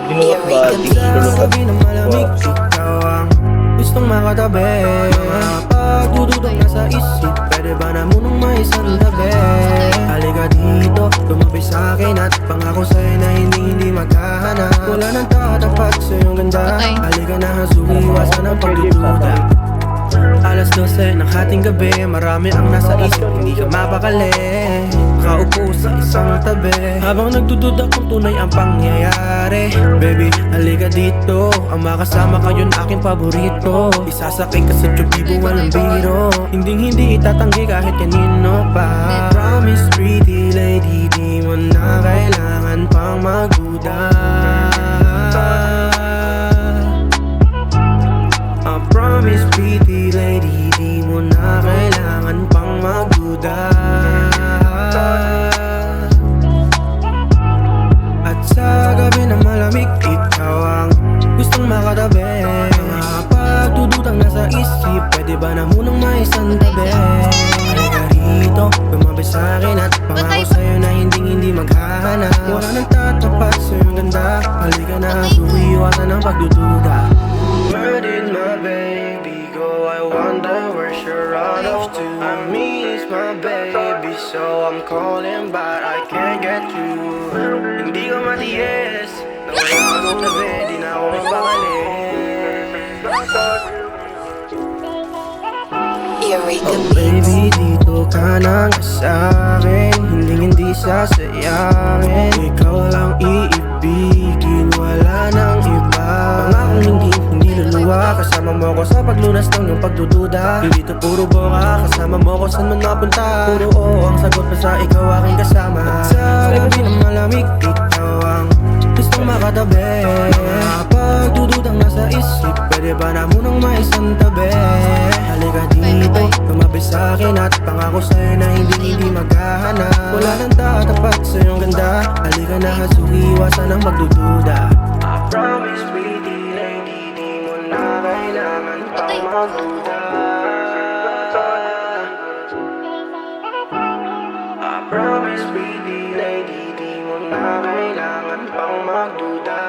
Binuhat ba? Di Sa lulupad. gabi na malamig, ikaw ang gustong makatabi. Pagdududok na sa isip, pwede ba na munang may isang tabi? Halika dito, tumabi sa'kin at pangako sa'yo na hindi maghahanap. Wala nang tatapat sa iyong ganda. Halika na, sumiwasan ang pagdududa. Alas 12 ng hating gabi, marami ang nasa isip, hindi ka mapakali. Nakaupo sa isang tabi, habang nagdududa kung tunay ang pangyayari. Baby, halika dito, ang makasama kayo na aking paborito. Isasakay ka sa tubibo, walang biro. Hindi itatanggi kahit kanino pa. Promise pretty lady, di mo na kailangan pang magduda. I promise pretty lady, di mo na kailangan pang magduda. At sa gabi na malamig, ikaw ang gustong makatabi. Pagdudutang nasa isip, pwede ba na munang may isang tabi? Halika rito, tumabi sa'kin at pangako sa'yo na hindi maghahanap. Wala nang tatapat sa iyong ganda. Halika na, sumiwasan ang pagdududa. Where did my baby go? I wonder where she run off to. I miss my baby, so I'm calling but I can't get through. Hindi ko matiis na wala akong tabi, di na ako mapakali. Oh baby, dito ka nang sa'kin, hindi sasayangin. Ikaw lang iibigin, wala nang iba. Pangakong hindi luluwa, kasama mo ko sa paglunas ng iyong pagdududa. Hindi to puro boka, kasama mo ko saan man mapunta. Puro oo ang sagot pa sa ikaw aking kasama. At sa gabi na malamig, ikaw ang gustong makatabi. Pagdududang nasa isip, pwede ba na munang may isang tabi? Halika dito, tumabi sa'kin at pangako sa'yo na hindi maghahanap. Wala nang tatapat sa iyong ganda. Halika na, sumiwasan ang magdududa. I promise pretty lady, di mo na kailangan pang magduda. I promise pretty lady, di mo na kailangan pang magduda.